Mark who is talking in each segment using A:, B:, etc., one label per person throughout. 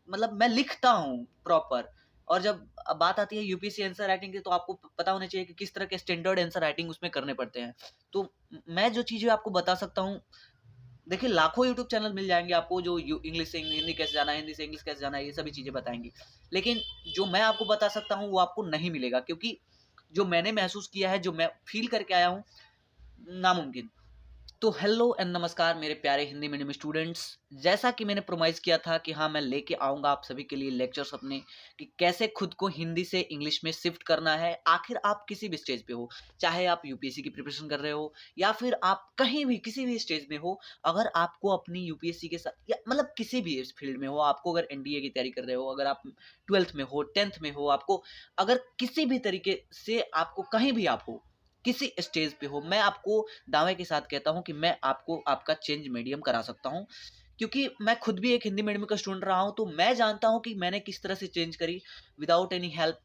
A: मतलब मैं लिखता हूँ प्रॉपर। और जब बात आती है यूपीएससी आंसर राइटिंग की, तो आपको पता होना चाहिए कि किस तरह के स्टैंडर्ड आंसर राइटिंग उसमें करने पड़ते हैं। तो मैं जो चीज़ें आपको बता सकता हूँ, देखिए लाखों यूट्यूब चैनल मिल जाएँगे आपको जो इंग्लिश से हिंदी कैसे जाना है, हिंदी से इंग्लिश कैसे जाना है, ये सभी चीज़ें बताएँगे। लेकिन जो मैं आपको बता सकता हूँ वो आपको नहीं मिलेगा, क्योंकि जो मैंने महसूस किया है, जो मैं फ़ील करके आया हूँ, नामुमकिन। तो हेलो एंड नमस्कार मेरे प्यारे हिंदी मीडियम स्टूडेंट्स। जैसा कि मैंने प्रोमाइज़ किया था कि हाँ, मैं लेके आऊँगा आप सभी के लिए लेक्चर्स अपने, कि कैसे खुद को हिंदी से इंग्लिश में शिफ्ट करना है। आखिर आप किसी भी स्टेज पे हो, चाहे आप यूपीएससी की प्रिपरेशन कर रहे हो या फिर आप कहीं भी किसी भी स्टेज में हो, अगर आपको अपनी यूपीएससी के साथ या मतलब किसी भी इस फील्ड में हो, आपको अगर एनडीए की तैयारी कर रहे हो, अगर आप 12th में हो, 10th में हो, आपको अगर किसी भी तरीके से आपको कहीं भी आप हो, किसी स्टेज पे हो, मैं आपको दावे के साथ कहता हूँ कि मैं आपको आपका चेंज मीडियम करा सकता हूँ। क्योंकि मैं खुद भी एक हिंदी मीडियम का स्टूडेंट रहा हूँ, तो मैं जानता हूँ कि मैंने किस तरह से चेंज करी without any help.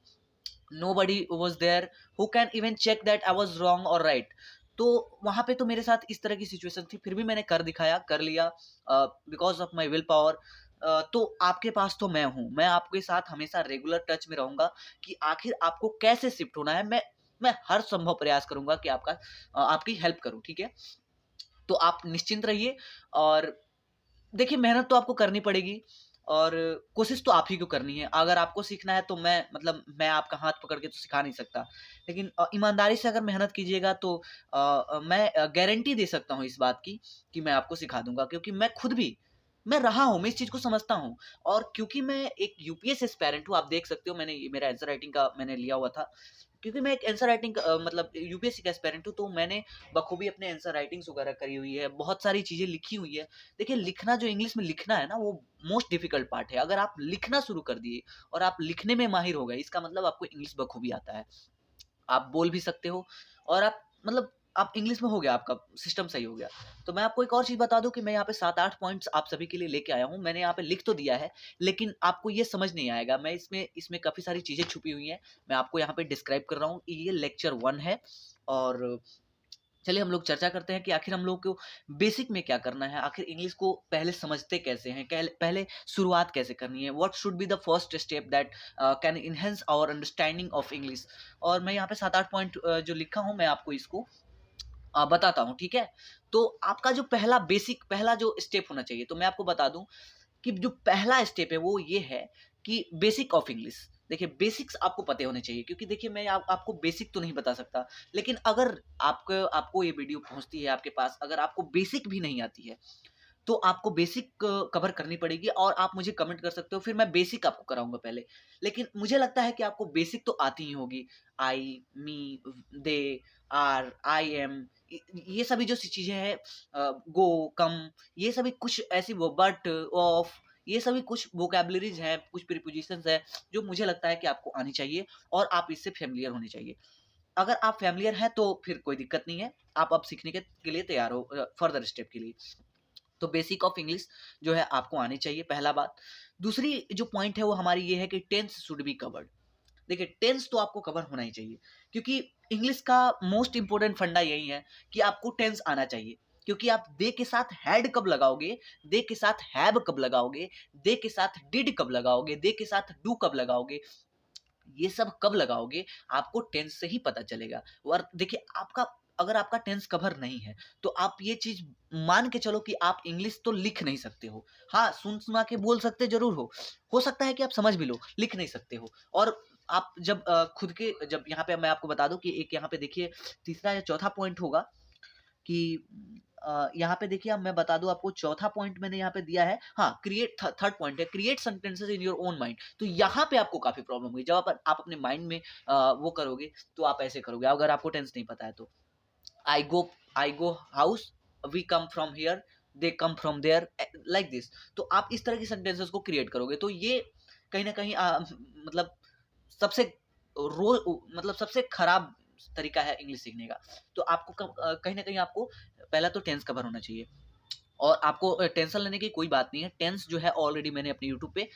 A: Nobody was there who can even check that I was wrong और राइट। तो वहाँ पे तो मेरे साथ इस तरह की सिचुएशन थी, फिर भी मैंने कर दिखाया, कर लिया because of my will power. तो आपके पास तो मैं हूँ, मैं आपके साथ हमेशा रेगुलर टच में रहूँगा कि आखिर आपको कैसे शिफ्ट होना है। मैं हर संभव प्रयास करूँगा कि आपकी हेल्प करूँ, ठीक है? तो आप निश्चिंत रहिए। और देखिए, मेहनत तो आपको करनी पड़ेगी और कोशिश तो आप ही को करनी है। अगर आपको सीखना है तो मैं आपका हाथ पकड़ के तो सिखा नहीं सकता। लेकिन ईमानदारी से अगर मेहनत कीजिएगा तो मैं गारंटी दे सकता हूँ इस बात की कि मैं आपको सिखा दूँगा, क्योंकि मैं रहा हूँ, मैं इस चीज़ को समझता हूँ। और क्योंकि मैं एक यूपीएस एस्पायरेंट हूँ, आप देख सकते हो, मैंने ये मेरा आंसर राइटिंग का मैंने लिया हुआ था। क्योंकि मैं एक आंसर राइटिंग मतलब यूपीएससी का एस्पायरेंट हूँ, तो मैंने बखूबी अपने आंसर राइटिंग्स वगैरह करी हुई है, बहुत सारी चीज़ें लिखी हुई है। देखिए, लिखना जो इंग्लिश में लिखना है ना, वो मोस्ट डिफिकल्ट पार्ट है। अगर आप लिखना शुरू कर दिए और आप लिखने में माहिर हो गए, इसका मतलब आपको इंग्लिश बखूबी आता है। आप बोल भी सकते हो और आप इंग्लिश में हो गया, आपका सिस्टम सही हो गया। तो मैं आपको एक और चीज़ बता दूँ कि मैं यहाँ पे 7-8 पॉइंट्स आप सभी के लिए लेके आया हूँ। मैंने यहाँ पे लिख तो दिया है, लेकिन आपको ये समझ नहीं आएगा। मैं इसमें इसमें काफ़ी सारी चीज़ें छुपी हुई हैं। मैं आपको यहाँ पे डिस्क्राइब कर रहा हूँ। ये लेक्चर 1 है। और चलिए हम लोग चर्चा करते हैं कि आखिर हम लोग को बेसिक में क्या करना है, आखिर इंग्लिश को पहले समझते कैसे हैं, पहले शुरुआत कैसे करनी है, what should be the first step that can enhance our understanding of English. और मैं यहाँ पे 7-8 पॉइंट जो लिखा हूँ, मैं आपको इसको बताता हूँ, ठीक है? तो आपका जो पहला जो स्टेप होना चाहिए, तो मैं आपको बता दूँ कि जो पहला स्टेप है वो ये है कि बेसिक ऑफ इंग्लिश। देखिए, बेसिक्स आपको पते होने चाहिए, क्योंकि देखिए मैं आपको बेसिक तो नहीं बता सकता, लेकिन अगर आपको आपको ये वीडियो पहुंचती है आपके पास, अगर आपको बेसिक भी नहीं आती है, तो आपको बेसिक कवर करनी पड़ेगी और आप मुझे कमेंट कर सकते हो, फिर मैं बेसिक आपको कराऊंगा पहले। लेकिन मुझे लगता है कि आपको बेसिक तो आती ही होगी। आई, मी, दे, आर, आई एम, ये सभी जो चीजें हैं, गो, कम, ये सभी कुछ ऐसी वो बट, ऑफ, ये सभी कुछ वोकैबुलरीज हैं, कुछ प्रीपोजिशंस हैं, जो मुझे लगता है कि आपको आनी चाहिए और आप इससे फेमिलियर होने चाहिए। अगर आप फेमिलियर हैं तो फिर कोई दिक्कत नहीं है, आप अब सीखने के लिए तैयार हो फर्दर स्टेप के लिए। तो बेसिक ऑफ इंग्लिश जो है आपको आनी चाहिए, पहला बात। दूसरी जो पॉइंट है वो हमारी ये है कि टेंस शुड बी कवर्ड। देखिए, टेंस तो आपको कवर होना ही चाहिए, क्योंकि इंग्लिश का मोस्ट इंपोर्टेंट फंडा यही है कि आपको टेंस आना चाहिए। क्योंकि आप दे के साथ हैड कब लगाओगे, दे के साथ हैव कब लगाओगे, दे के साथ डिड कब लगाओगे, दे के साथ डू कब लगाओगे, ये सब कब लगाओगे, आपको टेंस से ही पता चलेगा। और देखिए, आपका अगर आपका टेंस कवर नहीं है, तो आप ये चीज मान के चलो कि आप इंग्लिश तो लिख नहीं सकते हो। हाँ, सुन सुना के बोल सकते जरूर हो सकता है कि आप समझ भी लो, लिख नहीं सकते हो। और आप जब जब यहाँ पे मैं आपको बता दूं कि एक यहाँ पे देखिए, तीसरा या चौथा पॉइंट होगा कि यहाँ पे देखिए, अब मैं बता दूं आपको, चौथा पॉइंट मैंने यहाँ पे दिया है। हाँ, थर्ड पॉइंट है, create sentences in your own mind. तो यहाँ पे आपको काफी प्रॉब्लम हुई, जब आप अपने माइंड में वो करोगे, तो आप ऐसे करोगे अगर आपको टेंस नहीं पता है तो। I go I go house, we come from here, they come from there, like this. तो आप इस तरह की सेंटेंसेस को क्रिएट करोगे, तो ये कहीं ना कहीं मतलब सबसे मतलब सबसे खराब तरीका है इंग्लिश सीखने का। तो आपको कहीं ना कहीं आपको पहला तो टेंस कवर होना चाहिए। और आपको टेंशन लेने की कोई बात नहीं है, टेंस जो है ऑलरेडी मैंने अपने यूट्यूब पे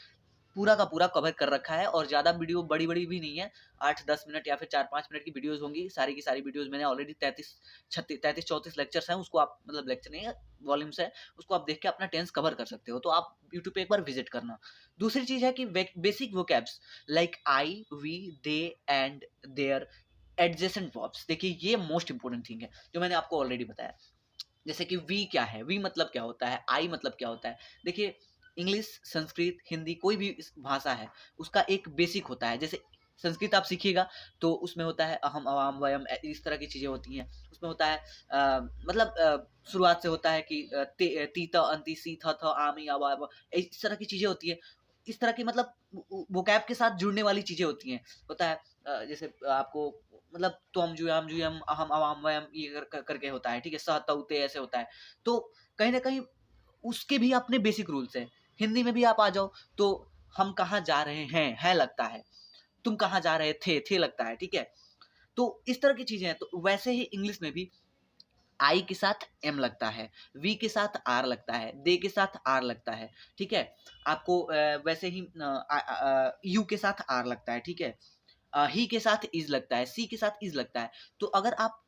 A: पूरा का पूरा कवर कर रखा है और ज़्यादा वीडियो बड़ी-बड़ी भी नहीं है, 8-10 मिनट या फिर 4-5 मिनट की वीडियोज़ होंगी, सारी की सारी वीडियोज़ मैंने ऑलरेडी 33-34 लेक्चर्स हैं, उसको आप मतलब लेक्चर नहीं है, वॉल्यूम्स है, उसको आप देख के अपना टेंस कवर कर सकते हो, तो आप यूट्यूब पे एक बार विज़िट करना। दूसरी चीज़ है कि basic vocabs like I, we, they and there, adjacent verbs, देखिए ये मोस्ट इंपोर्टेंट थिंग है, जो मैंने आपको ऑलरेडी बताया। जैसे कि वी क्या है, वी मतलब क्या होता है, आई मतलब क्या होता है। देखिए इंग्लिश, संस्कृत, हिंदी कोई भी भाषा है उसका एक बेसिक होता है। जैसे संस्कृत आप सीखिएगा तो उसमें होता है अहम, अवाम, वयम, इस तरह की चीज़ें होती हैं। उसमें होता है मतलब शुरुआत से होता है कि ती, त, अंति, सी, थ, आमी, अवा, इस तरह की चीज़ें होती हैं। इस तरह की मतलब वोकैब के साथ जुड़ने वाली चीज़ें होती हैं। होता है जैसे आपको मतलब त्वम, जुयाम, जुयम, अहम, अवाम, वयम ये करके होता है, ठीक है? स, तौ, ते ऐसे होता है। तो कहीं न कहीं उसके भी अपने बेसिक रूल्स हैं। हिंदी में भी आप आ जाओ तो हम कहाँ जा रहे हैं, है लगता है। तुम कहाँ जा रहे थे लगता है, ठीक है? तो इस तरह की चीज़ें हैं। तो वैसे ही इंग्लिश में भी आई के साथ एम लगता है, वी के साथ आर लगता है, दे के साथ आर लगता है, ठीक है? आपको वैसे ही यू के साथ आर लगता है, ठीक है? ही के साथ इज़ लगता है, सी के साथ इज़ लगता है। तो अगर आप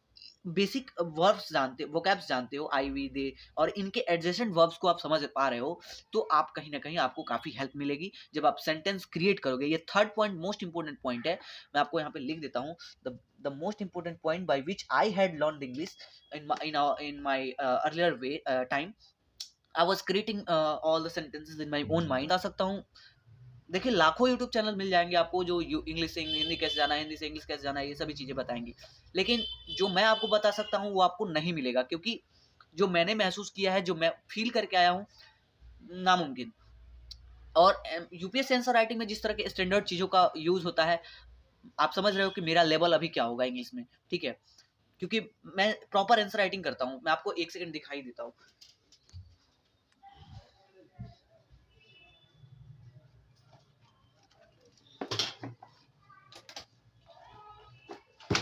A: बेसिक वर्ब्स जानते हो, वोकैब्स जानते हो, आई, वी, दे और इनके एडजेसेंट वर्ब्स को आप समझ पा रहे हो, तो आप कहीं न कहीं आपको काफ़ी हेल्प मिलेगी जब आप सेंटेंस क्रिएट करोगे। ये third point most important point है। मैं आपको यहाँ पे लिख देता हूँ। The most important point by which I had learned English in my earlier way time, I was creating all the sentences in my own mind। बता सकता हूँ, देखिए लाखों यूट्यूब चैनल मिल जाएंगे आपको जो इंग्लिश से हिंदी कैसे जाना है, हिंदी से इंग्लिश कैसे जाना है, ये सभी चीज़ें बताएंगी। लेकिन जो मैं आपको बता सकता हूँ वो आपको नहीं मिलेगा, क्योंकि जो मैंने महसूस किया है, जो मैं फील करके आया हूँ, नामुमकिन। और यूपीएससी आंसर राइटिंग में जिस तरह के स्टैंडर्ड चीज़ों का यूज़ होता है, आप समझ रहे हो कि मेरा लेवल अभी क्या होगा इंग्लिश में, ठीक है? क्योंकि मैं प्रॉपर आंसर राइटिंग करता हूँ। मैं आपको एक सेकंड दिखाई देता हूँ।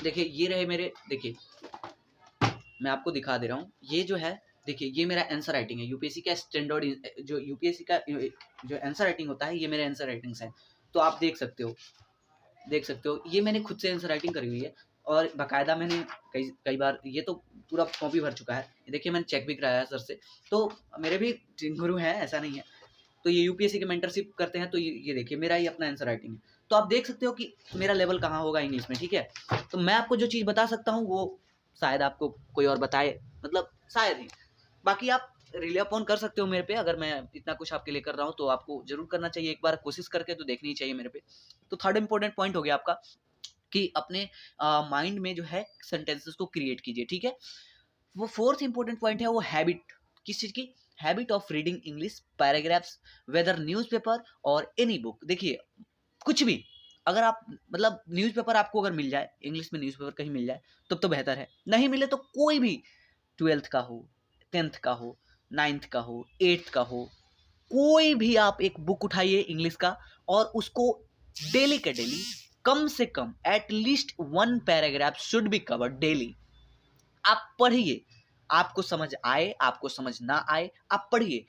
A: देखिए ये रहे मेरे, देखिए मैं आपको दिखा दे रहा हूँ। ये जो है, देखिए ये मेरा आंसर राइटिंग है। यूपीएससी का स्टैंडर्ड, जो यूपीएससी का जो आंसर राइटिंग होता है, ये मेरे आंसर राइटिंग्स हैं। तो आप देख सकते हो, देख सकते हो, ये मैंने खुद से आंसर राइटिंग करी हुई है और बाकायदा मैंने कई कई बार ये तो पूरा कॉपी भर चुका है। ये देखिए मैंने चेक भी कराया है सर से। तो मेरे भी गुरु हैं, ऐसा नहीं है। तो ये यूपीएससी की मेंटरशिप करते हैं। तो ये देखिए मेरा ही अपना आंसर राइटिंग है। तो आप देख सकते हो कि मेरा लेवल कहाँ होगा इंग्लिश में, ठीक है? तो मैं आपको जो चीज़ बता सकता हूँ वो शायद आपको कोई और बताए, मतलब शायद ही। बाकी आप रिले अपॉन कर सकते हो मेरे पे। अगर मैं इतना कुछ आपके लिए कर रहा हूँ तो आपको ज़रूर करना चाहिए, एक बार कोशिश करके तो देखनी ही चाहिए मेरे पे। तो थर्ड इम्पोर्टेंट पॉइंट हो गया आपका कि अपने माइंड में जो है सेंटेंसेस को क्रिएट कीजिए, ठीक है? वो फोर्थ इंपॉर्टेंट पॉइंट है वो हैबिट। किस चीज़ की? Habit of reading English paragraphs, whether newspaper और एनी बुक। देखिए कुछ भी, अगर आप मतलब न्यूज़पेपर आपको अगर मिल जाए, इंग्लिश में न्यूज़पेपर कहीं मिल जाए तब तो बेहतर है। नहीं मिले तो कोई भी 12th का हो, 10th का हो, 9th का हो, 8th का हो, कोई भी आप एक बुक उठाइए इंग्लिश का और उसको डेली के डेली कम से कम at least 1 paragraph should be covered daily. आप पढ़िए, आपको समझ आए, आपको समझ ना आए, आप पढ़िए।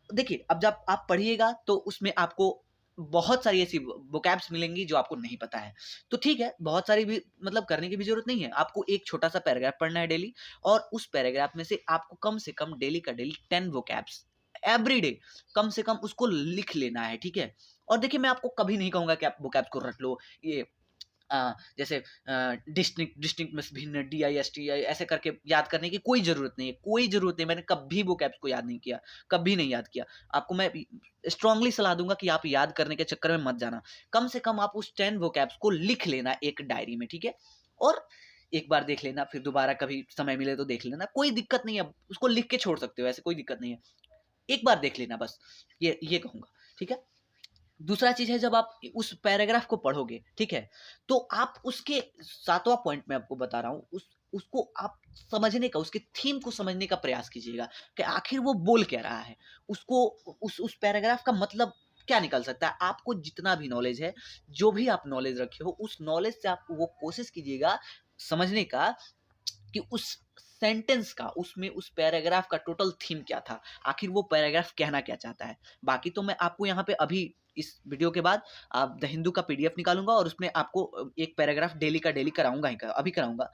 A: देखिए, अब जब आप पढ़िएगा तो उसमें आपको बहुत सारी ऐसी वोकैब्स मिलेंगी जो आपको नहीं पता है। तो ठीक है, बहुत सारी भी मतलब करने की भी ज़रूरत नहीं है। आपको एक छोटा-सा पैराग्राफ पढ़ना है डेली और उस पैराग्राफ में से आपको कम से कम डेली का डेली 10 वोकैब्स एवरीडे कम से कम उसको लिख लेना है, ठीक है? और देखिए मैं आपको कभी नहीं कहूँगा कि आप वोकैब्स को रट लो। ये जैसे डिस्ट्रिक्ट डिस्ट्रिक्ट में भिन्न, DIST ऐसे करके याद करने की कोई ज़रूरत नहीं है, कोई ज़रूरत नहीं है। मैंने कभी वोकैब्स को याद नहीं किया, कभी नहीं याद किया। आपको मैं स्ट्रांगली सलाह दूँगा कि आप याद करने के चक्कर में मत जाना। कम से कम आप उस 10 वोकैब्स को लिख लेना एक डायरी में, ठीक है? और एक बार देख लेना, फिर दोबारा कभी समय मिले तो देख लेना, कोई दिक्कत नहीं है। उसको लिख के छोड़ सकते हो, ऐसे कोई दिक्कत नहीं है। एक बार देख लेना बस, ये कहूँगा, ठीक है? दूसरा चीज़ है, जब आप उस पैराग्राफ को पढ़ोगे, ठीक है? तो आप उसके 7वाँ पॉइंट मैं आपको बता रहा हूँ, उसको आप समझने का, उसके थीम को समझने का प्रयास कीजिएगा कि आखिर वो बोल क्या रहा है? उसको उस पैराग्राफ का मतलब क्या निकल सकता है? आपको जितना भी नॉलेज है, जो भी आप नॉलेज रखे हो, उस नॉलेज से आप वो कोशिश कीजिएगा समझने का कि उस सेंटेंस का, उसमें उस पैराग्राफ का टोटल थीम क्या था? आखिर वो पैराग्राफ कहना क्या चाहता है? बाकी तो मैं आपको यहाँ पे अभी इस वीडियो के बाद आप द हिंदू का पीडीएफ निकालूंगा और उसमें आपको एक पैराग्राफ डेली का डेली कराऊंगा ही, अभी कराऊंगा।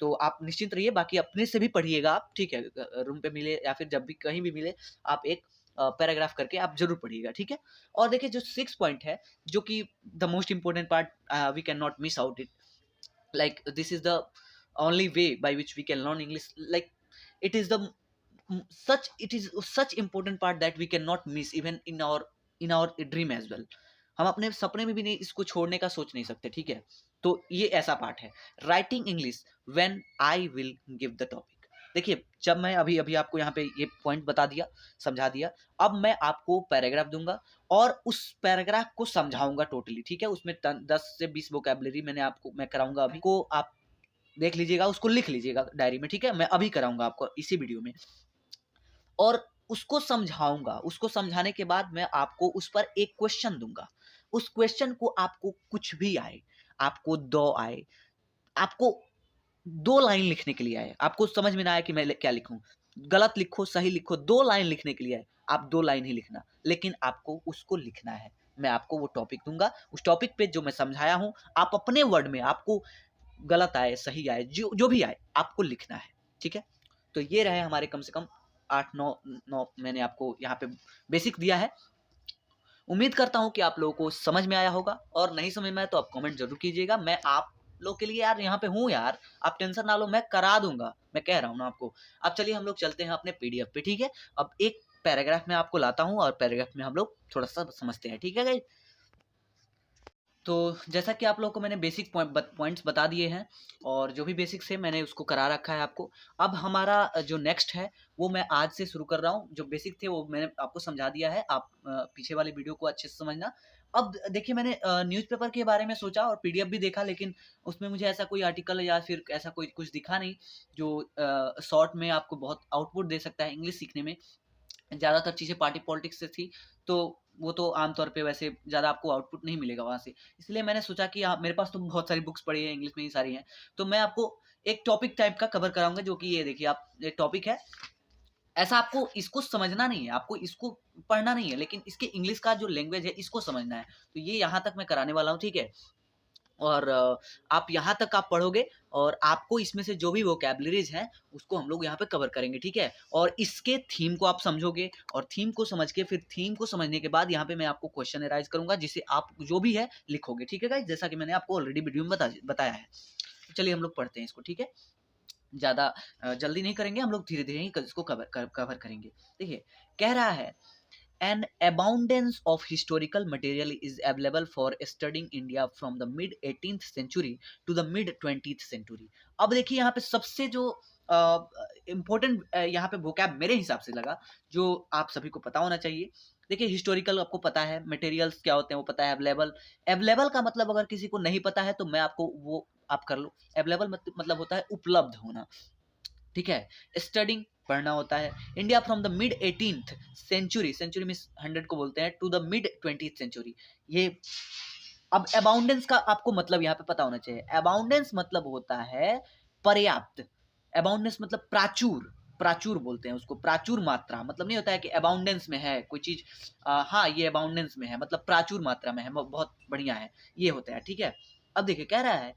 A: तो आप निश्चिंत रहिए, बाकी अपने से भी पढ़िएगा आप, ठीक है? रूम पे मिले या फिर जब भी कहीं भी मिले, आप एक पैराग्राफ करके आप जरूर पढ़िएगा, ठीक है? और देखिए जो 6 पॉइंट है, जो कि the most important part, we can not miss out it, like this is the only way by which we can learn English, like it is the it is such important part that we cannot miss even in our dream as well। हम अपने सपने में भी नहीं इसको छोड़ने का सोच नहीं सकते, ठीक है? तो ये ऐसा पार्ट है, writing English when I will give the topic. देखिए जब मैं अभी अभी आपको यहाँ पे ये पॉइंट बता दिया, समझा दिया, अब मैं आपको पैराग्राफ दूंगा और उस पैराग्राफ को समझाऊंगा टोटली, ठीक है? उसमें 10 से 20 वोकैबुलरी मैं कराऊंगा अभी को, आप देख लीजिएगा, उसको लिख लीजिएगा डायरी में, ठीक है? मैं अभी कराऊंगा आपको इसी वीडियो में, और उसको समझाऊंगा। उसको समझाने के बाद मैं आपको उस पर एक क्वेश्चन दूंगा। उस क्वेश्चन को आपको कुछ भी आए, आपको 2 आए, आपको 2 लाइन लिखने के लिए आए, आपको समझ में ना आए कि मैं क्या लिखूं, गलत लिखो सही लिखो, 2 लाइन लिखने के लिए आए, आप 2 लाइन ही लिखना, लेकिन आपको उसको लिखना है। मैं आपको वो टॉपिक दूंगा, उस टॉपिक पे जो मैं समझाया हूं, आप अपने वर्ड में, आपको गलत आए सही आए, जो भी आए, आपको लिखना है, ठीक है? तो ये रहे हमारे कम से कम 8-9 मैंने आपको यहाँ पे बेसिक दिया है। उम्मीद करता हूँ कि आप लोगों को समझ में आया होगा, और नहीं समझ में आया तो आप कमेंट जरूर कीजिएगा। मैं आप लोग के लिए यार यहाँ पे हूँ यार, आप टेंशन ना लो, मैं करा दूंगा, मैं कह रहा हूँ ना आपको। अब चलिए हम लोग चलते हैं अपने पीडीएफ पे, ठीक है? अब एक पैराग्राफ में आपको लाता हूँ और पैराग्राफ में हम लोग थोड़ा सा समझते हैं, ठीक है गाइस? तो जैसा कि आप लोगों को मैंने बेसिक पॉइंट्स बता दिए हैं, और जो भी बेसिक्स है मैंने उसको करा रखा है आपको। अब हमारा जो नेक्स्ट है वो मैं आज से शुरू कर रहा हूँ। जो बेसिक थे वो मैंने आपको समझा दिया है, आप पीछे वाली वीडियो को अच्छे से समझना। अब देखिए मैंने न्यूज़पेपर के बारे में सोचा और पीडीएफ भी देखा, लेकिन उसमें मुझे ऐसा कोई आर्टिकल या फिर ऐसा कोई कुछ दिखा नहीं जो शॉर्ट में आपको बहुत आउटपुट दे सकता है इंग्लिश सीखने में। ज़्यादातर चीज़ें पार्टी पॉलिटिक्स से थी, तो वो तो आमतौर पे वैसे ज़्यादा आपको आउटपुट नहीं मिलेगा वहाँ से। इसलिए मैंने सोचा कि मेरे पास तो बहुत सारी बुक्स पड़ी हैं, इंग्लिश में ही सारी हैं, तो मैं आपको एक टॉपिक टाइप का कवर कराऊंगा, जो कि ये देखिए आप, ये टॉपिक है। ऐसा आपको इसको समझना नहीं है, आपको इसको पढ़ना नहीं है, लेकिन इसके इंग्लिश का जो लैंग्वेज है इसको समझना है। तो ये यहाँ तक मैं कराने वाला हूँ, ठीक है? और आप यहाँ तक आप पढ़ोगे और आपको इसमें से जो भी वोकैबुलरीज हैं उसको हम लोग यहाँ पे कवर करेंगे, ठीक है? और इसके थीम को आप समझोगे, और थीम को समझ के फिर थीम को समझने के बाद यहाँ पे मैं आपको क्वेश्चन एराइज करूंगा, जिसे आप जो भी है लिखोगे, ठीक है गाइस? जैसा कि मैंने आपको ऑलरेडी वीडियो में बताया है। तो चलिए हम लोग पढ़ते हैं इसको, ठीक है? ज़्यादा जल्दी नहीं करेंगे हम लोग, धीरे धीरे ही इसको कवर करेंगे। देखिए कह रहा है, an abundance of historical material is available for studying India from the mid 18th century to the mid 20th century। अब देखिए यहाँ पे सबसे जो इम्पोर्टेंट यहाँ पे वोकैब मेरे हिसाब से लगा, जो आप सभी को पता होना चाहिए। देखिए हिस्टोरिकल आपको पता है, मटेरियल्स क्या होते हैं वो पता है, अवेलेबल। अवेलेबल का मतलब अगर किसी को नहीं पता है तो मैं आपको वो आप कर लो। अवेलेबल मतलब होता है उपलब्ध होना, ठीक है? स्टडिंग पढ़ना होता है। India from the mid 18th century, century में 100 को बोलते हैं, to the mid 20th century. ये अब अबाउंडेंस का आपको मतलब यहाँ पे पता होना चाहिए। अबाउंडेंस मतलब होता है पर्याप्त। अबाउंडेंस मतलब प्राचुर, प्राचुर बोलते हैं उसको, प्राचुर मात्रा। मतलब नहीं होता है कि अबाउंडेंस में है कोई चीज, हाँ ये अबाउंडेंस में है, मतलब प्राचुर मात्रा में है, बहुत बढ़िया है, ये होता है, ठीक है? अब देखिए कह रहा है,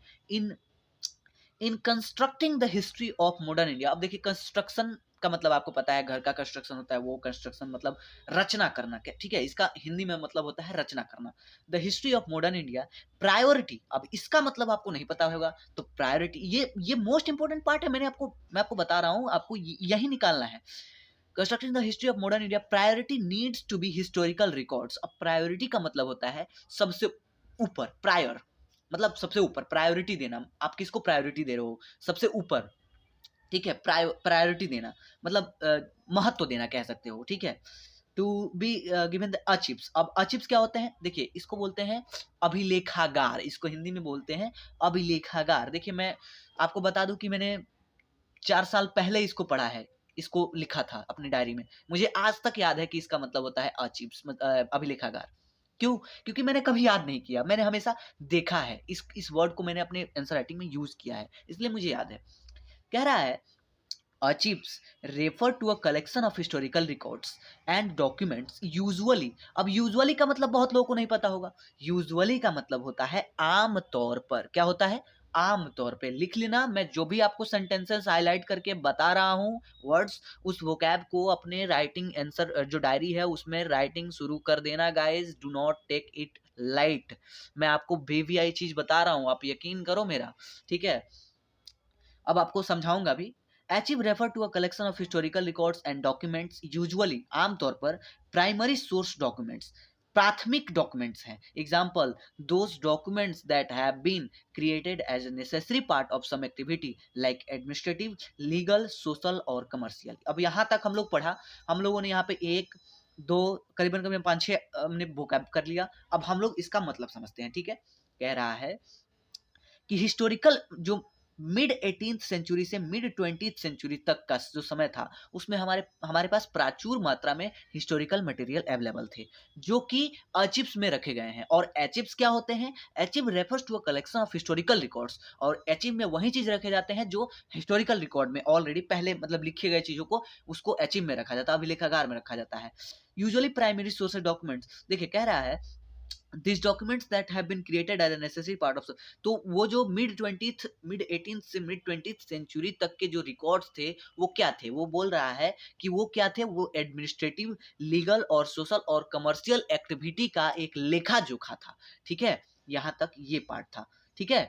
A: इन constructing the history of modern India. अब देखिए कंस्ट्रक्शन का मतलब आपको पता है, घर का कंस्ट्रक्शन होता है, वो कंस्ट्रक्शन मतलब रचना करना, ठीक है? इसका हिंदी में मतलब होता है रचना करना। The history of modern India, priority. अब इसका मतलब आपको नहीं पता होगा, तो प्रायोरिटी ये मोस्ट इंपोर्टेंट पार्ट है। मैं आपको बता रहा हूँ, आपको यही निकालना है। Constructing the history of modern India, priority needs to be historical records. अब प्रायोरिटी का मतलब होता है सबसे ऊपर, प्रायर मतलब सबसे ऊपर, प्रायोरिटी देना। आप किसको प्रायोरिटी दे रहे हो? सबसे ऊपर, ठीक है? प्रायोरिटी देना मतलब महत्व देना कह सकते हो, ठीक है? To be given the archives. अब अचिव्स क्या होते हैं? देखिए इसको बोलते हैं अभिलेखागार, इसको हिंदी में बोलते हैं अभिलेखागार। देखिए मैं आपको बता दूं कि मैंने 4 साल पहले इसको पढ़ा है, इसको लिखा था अपनी डायरी में। मुझे आज तक याद है कि इसका मतलब होता है अचिव्स, अभिलेखागार। क्यों? क्योंकि मैंने कभी याद नहीं किया, मैंने हमेशा देखा है, इस वर्ड को मैंने अपने आंसर राइटिंग में यूज किया है, इसलिए मुझे याद है। कह रहा है Archives refer to a collection of historical records and documents usually. अब usually का मतलब बहुत लोगों को नहीं पता होगा. usually का मतलब होता है आम तौर पर. क्या होता है? आम तौर पे. लिख लेना, मैं जो भी आपको सेंटेंसेस हाईलाइट करके बता रहा हूँ वर्ड्स, उस वोकैब को अपने राइटिंग आंसर जो डायरी है उसमें राइटिंग शुरू कर देना guys. Do not take it light. मैं आपको बेबीआई चीज बता रहा हूँ, आप यकीन करो मेरा. ठीक है, अब आपको समझाऊंगा भी. Archives refer to a collection of historical records and documents usually, आमतौर पर प्राइमरी सोर्स डॉक्यूमेंट्स, प्राथमिक डॉक्यूमेंट्स हैं. Example, those documents that have been created as a necessary part of some activity like administrative, legal, social और commercial. अब यहाँ तक हम लोग पढ़ा. हम लोगों ने यहाँ पे एक दो करीबन करीबन 5-6 हमने वोकैब कर लिया. अब हम लोग इसका मतलब समझते हैं. ठीक है, कह रहा है कि हिस्टोरिकल जो मिड 18th सेंचुरी से मिड 20th सेंचुरी तक का जो समय था उसमें हमारे हमारे पास प्रचुर मात्रा में हिस्टोरिकल मटेरियल अवेलेबल थे जो कि अर्चिव्स में रखे गए हैं. और अर्चिव्स क्या होते हैं? Archive refers to a collection of historical records. और अर्चिव में वही चीज रखे जाते हैं जो हिस्टोरिकल रिकॉर्ड में ऑलरेडी पहले मतलब लिखे गए चीजों को उसको अर्चिव में रखा जाता है, अभिलेखागार में रखा जाता है. Usually primary source documents. देखिए कह रहा है this documents that have been created as a necessary part of. तो वो जो मिड 18th से मिड 20th सेंचुरी तक के जो रिकॉर्ड्स थे वो क्या थे? वो बोल रहा है कि वो क्या थे? वो एडमिनिस्ट्रेटिव, लीगल और सोशल और कमर्शियल एक्टिविटी का एक लेखा जोखा था. ठीक है, यहाँ तक ये पार्ट था. ठीक है,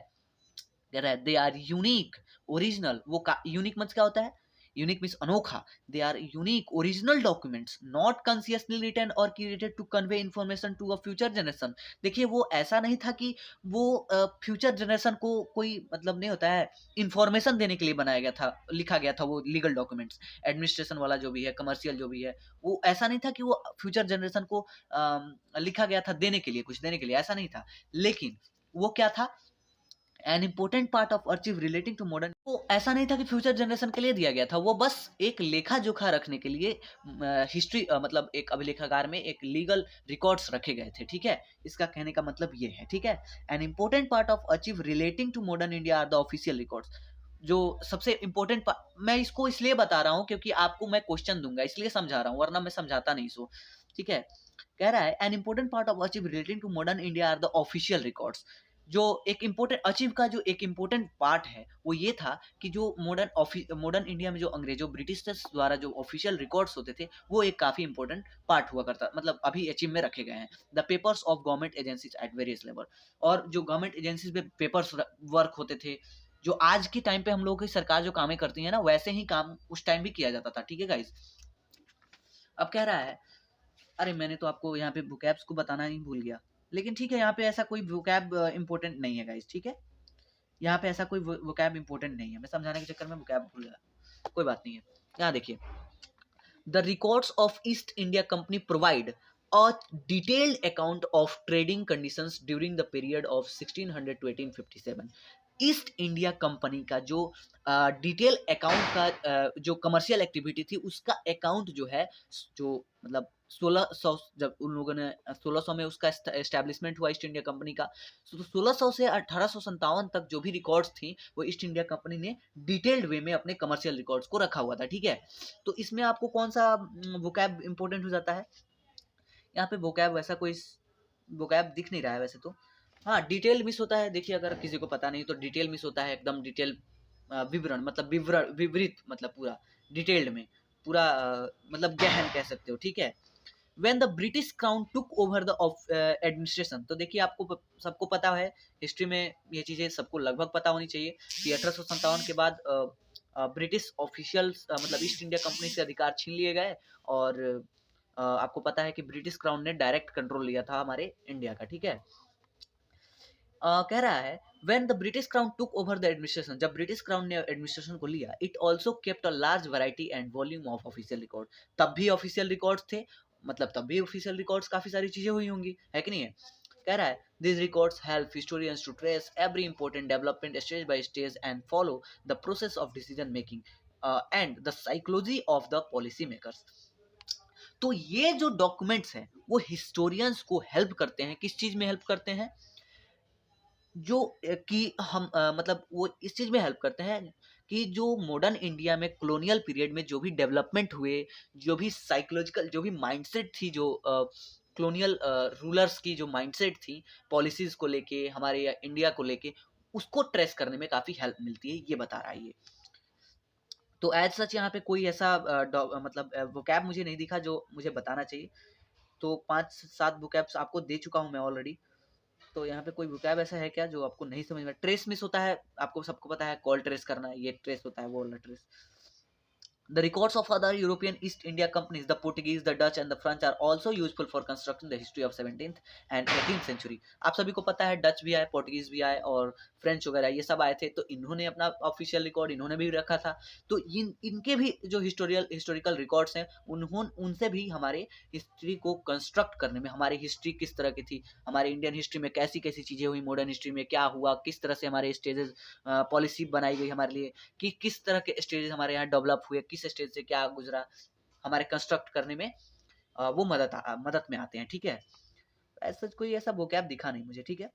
A: कह रहा है दे आर यूनिक ओरिजिनल. वो यूनिक मतलब क्या होता है? यूनिक मीन्स अनोखा. They are unique original documents not consciously written और created to convey information to a future generation. देखिए वो ऐसा नहीं था कि वो फ्यूचर जनरेशन को कोई मतलब नहीं होता है, इंफॉर्मेशन देने के लिए बनाया गया था, लिखा गया था वो लीगल डॉक्यूमेंट्स. एडमिनिस्ट्रेशन वाला जो भी है, कमर्शियल जो भी है, वो ऐसा नहीं था कि वो फ्यूचर जनरेशन को लिखा गया था देने के लिए, कुछ देने के लिए, ऐसा नहीं था. लेकिन वो क्या था? An important part of archive relating to modern. वो ऐसा नहीं था कि फ्यूचर जनरेशन के लिए दिया गया था, वो बस एक लेखा जोखा रखने के लिए हिस्ट्री मतलब एक अभिलेखागार में एक लीगल रिकॉर्ड्स रखे गए थे. ठीक है, इसका कहने का मतलब ये है. ठीक है, an important part of archive relating to modern India are the official records. जो सबसे इंपॉर्टेंट, मैं इसको इसलिए बता रहा हूँ क्योंकि आपको मैं क्वेश्चन दूंगा इसलिए समझा रहा हूँ, वरना मैं समझाता नहीं. सो ठीक है, कह रहा है an important part of archive relating to modern India are the official records. जो एक इम्पोर्टेंट अचीव का जो एक इम्पोर्टेंट पार्ट है वो ये था कि जो मॉडर्न इंडिया में जो अंग्रेजों ब्रिटिशर्स द्वारा जो ऑफिशियल रिकॉर्ड्स होते थे वो एक काफी इंपॉर्टेंट पार्ट हुआ करता, मतलब अभी अचीव में रखे गए हैं. The papers of government agencies at various level. और जो गवर्नमेंट एजेंसीज में पेपर्स वर्क होते थे, जो आज के टाइम पे हम लोगों की सरकार जो कामें करती है ना, वैसे ही काम उस टाइम भी किया जाता था. ठीक है गाइस, अब कह रहा है, अरे मैंने तो आपको यहाँ पे वोकैब्स को बताना ही भूल गया. लेकिन ठीक है, यहाँ पे ऐसा कोई वोकैब इंपॉर्टेंट नहीं है गाइस. ठीक है, यहाँ पे ऐसा कोई वोकैब इंपॉर्टेंट नहीं है, मैं समझाने के चक्कर में वोकैब भूल गया, कोई बात नहीं है. यहाँ देखिए, the records of east India company provide a detailed account of trading conditions during the period of 1600 to 1857. East India company का जो डिटेल अकाउंट का जो कमर्शियल एक्टिविटी थी उसका अकाउंट जो है, जो मतलब 1600 जब उन लोगों ने 1600 में उसका एस्टेब्लिशमेंट हुआ ईस्ट इंडिया कंपनी का, तो 1600 से 1857 तक जो भी रिकॉर्ड्स थी वो ईस्ट इंडिया कंपनी ने डिटेल्ड वे में अपने कमर्शियल रिकॉर्ड्स को रखा हुआ था. ठीक है, तो इसमें आपको कौन सा वोकैब इंपॉर्टेंट हो जाता है? यहाँ पे वोकैब वैसा कोई वोकैब दिख नहीं रहा है वैसे तो. हाँ, डिटेल मिस होता है. देखिए अगर किसी को पता नहीं तो डिटेल मिस होता है, एकदम डिटेल विवरण मतलब विवृत मतलब पूरा डिटेल्ड में, पूरा मतलब गहन कह सकते हो. ठीक है, when the British crown took over the administration. तो देखिए आपको सबको पता है, हिस्ट्री में ये चीज़ें सबको लगभग पता होनी चाहिए कि 1857 के बाद ब्रिटिश ऑफिशियल्स मतलब ईस्ट इंडिया कंपनी से अधिकार छीन लिए गए. और आपको पता है कि ब्रिटिश क्राउन ने डायरेक्ट कंट्रोल लिया था हमारे इंडिया का. ठीक है, कह रहा है when the British crown took over the administration, जब ब्रिटिश क्राउन ने एडमिनिस्ट्रेशन को लिया, it also kept a large variety and volume of official record. तब भी ऑफिशियल रिकॉर्ड्स थे, मतलब तब भी ऑफिशियल रिकॉर्ड्स काफी सारी चीजें हुई होंगी, है कि नहीं है? कह रहा है these records help historians to trace every important development stage by stage and follow the process of decision making and the psychology of the policy makers. तो ये जो डॉक्यूमेंट्स हैं वो हिस्टोरियंस को हेल्प करते हैं. किस चीज में हेल्प करते हैं? जो कि हम मतलब वो इस चीज़ में हेल्प करते हैं कि जो मॉडर्न इंडिया में कॉलोनियल पीरियड में जो भी डेवलपमेंट हुए, जो भी साइकोलॉजिकल जो भी माइंडसेट थी, जो कॉलोनियल रूलर्स की जो माइंडसेट थी, पॉलिसीज़ को लेके, हमारे इंडिया को लेके, उसको ट्रेस करने में काफ़ी हेल्प मिलती है, ये बता रहा है ये। तो एज़ सच यहाँ पे कोई ऐसा मतलब वोकैब मुझे नहीं दिखा जो मुझे बताना चाहिए। तो 5-7 वोकैब्स आपको दे चुका हूँ मैं ऑलरेडी। तो यहाँ पे कोई वोकैब ऐसा है क्या जो आपको नहीं समझ में? ट्रेस मिस होता है, आपको सबको पता है, कॉल ट्रेस करना, ये ट्रेस होता है, वो वाला trace. The records of other European East India companies, the Portuguese, the Dutch and the French are also useful for constructing the history of 17th and 18th century. आप सभी को पता है डच भी आए, पोर्टुगीज भी आए और फ्रेंच वगैरह ये सब आए थे, तो इन्होंने अपना ऑफिशियल रिकॉर्ड इन्होंने भी रखा था। तो इनके भी जो हिस्टोरिकल रिकॉर्ड्स हैं, उनसे भी हमारे हिस्ट्री को कंस्ट्रक्ट करने में, हमारी हिस्ट्री किस तरह की थी, हमारे इंडियन हिस्ट्री में कैसी कैसी चीज़ें हुई, मॉडर्न हिस्ट्री में क्या हुआ, किस तरह से हमारे स्टेजेस पॉलिसी बनाई गई हमारे लिए, कि किस तरह के स्टेजेस हमारे यहाँ डेवलप हुए, किस स्टेज से क्या गुजरा, हमारे कंस्ट्रक्ट करने में वो मदद में आते हैं, ठीक है। ऐसा कोई ऐसा वोकैब दिखा नहीं मुझे, ठीक है।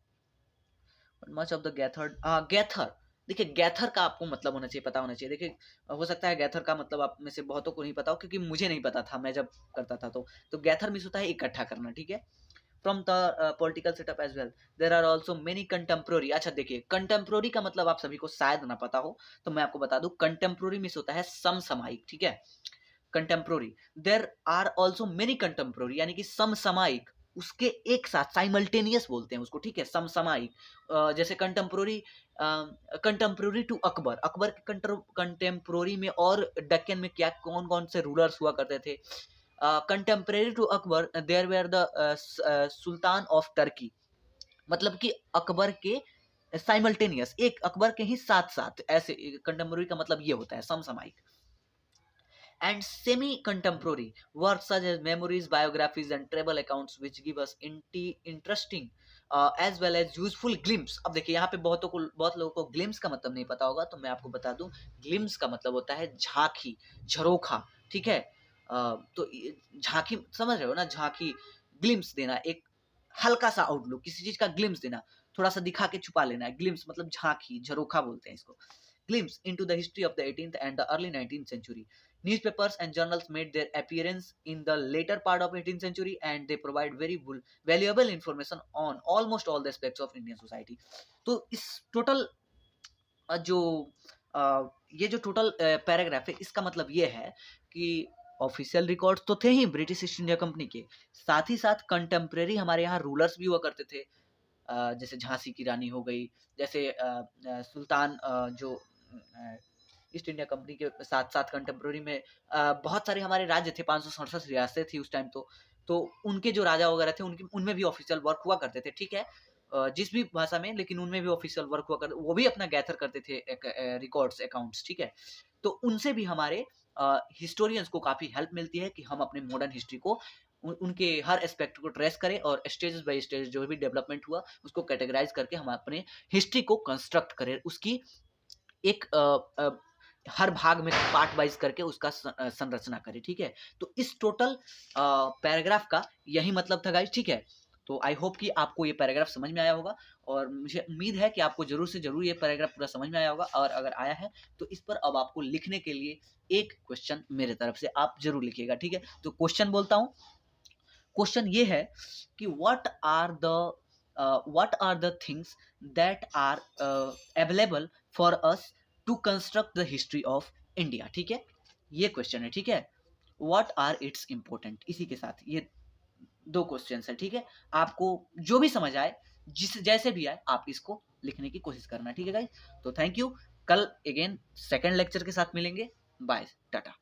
A: मच ऑफ द गैथर, गैथर, देखिए गैथर का आपको मतलब होना चाहिए, पता होना चाहिए। देखिए हो सकता है गैथर का मतलब आप में से बहुतों को नहीं पता हो, क्योंकि मुझे नहीं पता था मैं जब करता था। तो गैथर मीन्स होता है इकट्ठा करना, ठीक है। From the political setup as well there are also many contemporary. अच्छा देखिए, कंटेम्प्रोरी का मतलब आप सभी को शायद ना पता हो, तो मैं आपको बता दूं, कंटेम्प्रोरी मीन्स होता है समसामयिक, ठीक है। Contemporary, there are also many contemporary, यानी कि समसामयिक, उसके एक साथ, साइमल्टेनियस बोलते हैं उसको, ठीक है, समसामयिक। जैसे contemporary, contemporary to Akbar, Akbar के कंटेम्प्रोरी में और डक्कन में क्या कौन कौन से रूलर्स हुआ करते थे। Contemporary to Akbar there were the sultan of Turkey, मतलब कि अकबर के साइमल्टेनियस, एक अकबर के ही साथ साथ, ऐसे कंटेम्प्रोरी का मतलब ये होता है समसामयिक। And semi-contemporary works such as memories, biographies, and travel accounts, which give us interesting as well as useful glimpse. अब देखिए यहाँ पे बहुत लोगों को glimpse का मतलब नहीं पता होगा, तो मैं आपको बता दूं, glimpse का मतलब होता है झांकी, झरोखा, ठीक है। तो झांकी समझ रहे हो ना, झांकी, glimpse देना, एक हल्का सा आउटलुक, किसी चीज का glimpse देना, थोड़ा सा दिखा के छुपा लेना है। glimpse मतलब झांकी, झरोखा बोलते हैं इसको। glimpse into the history of the 18th and the early 19th century. Newspapers and journals made their appearance in the later part of 18th century, and they provide very valuable information on almost all the aspects of Indian society. तो इस total जो ये जो total paragraph है, इसका मतलब ये है कि ऑफिशियल रिकॉर्ड्स तो थे ही ब्रिटिश ईस्ट इंडिया कंपनी के, साथ ही साथ कंटेम्प्रेरी हमारे यहाँ रूलर्स भी हुआ करते थे। जैसे झांसी की रानी हो गई, जैसे सुल्तान, जो ईस्ट इंडिया कंपनी के साथ साथ कंटेम्प्रेरी में बहुत सारे हमारे राज्य थे, 567 रियासतें थी उस टाइम। तो उनके जो राजा वगैरह थे, उनके उनमें भी ऑफिशियल वर्क हुआ करते थे, ठीक है। जिस भी भाषा में, लेकिन उनमें भी ऑफिशियल वर्क हुआ करते, वो भी अपना गैथर करते थे रिकॉर्ड्स, अकाउंट्स, ठीक है। तो उनसे भी हमारे हिस्टोरियंस को काफ़ी हेल्प मिलती है कि हम अपने मॉडर्न हिस्ट्री को उनके हर एस्पेक्ट को ट्रेस करें, और स्टेज बाय स्टेज जो भी डेवलपमेंट हुआ उसको कैटेगराइज करके हम अपने हिस्ट्री को कंस्ट्रक्ट करें, उसकी एक हर भाग में पार्ट वाइज करके उसका संरचना करें, ठीक है। तो इस टोटल पैराग्राफ का यही मतलब था गाइस, ठीक है। तो आई होप कि आपको ये पैराग्राफ समझ में आया होगा, और मुझे उम्मीद है कि आपको जरूर से जरूर ये पैराग्राफ पूरा समझ में आया होगा। और अगर आया है तो इस पर अब आपको लिखने के लिए एक क्वेश्चन मेरे तरफ से आप जरूर लिखिएगा, ठीक है। तो क्वेश्चन बोलता हूँ, क्वेश्चन ये है कि what are the things that are available for us to construct the history of India, ठीक है। ये क्वेश्चन है, ठीक है। what are its important, इसी के साथ ये दो क्वेश्चन है, ठीक है। आपको जो भी समझ आए, जैसे भी आए, आप इसको लिखने की कोशिश करना, ठीक है गाइस। तो थैंक यू, कल अगेन सेकेंड लेक्चर के साथ मिलेंगे। बाय, टाटा।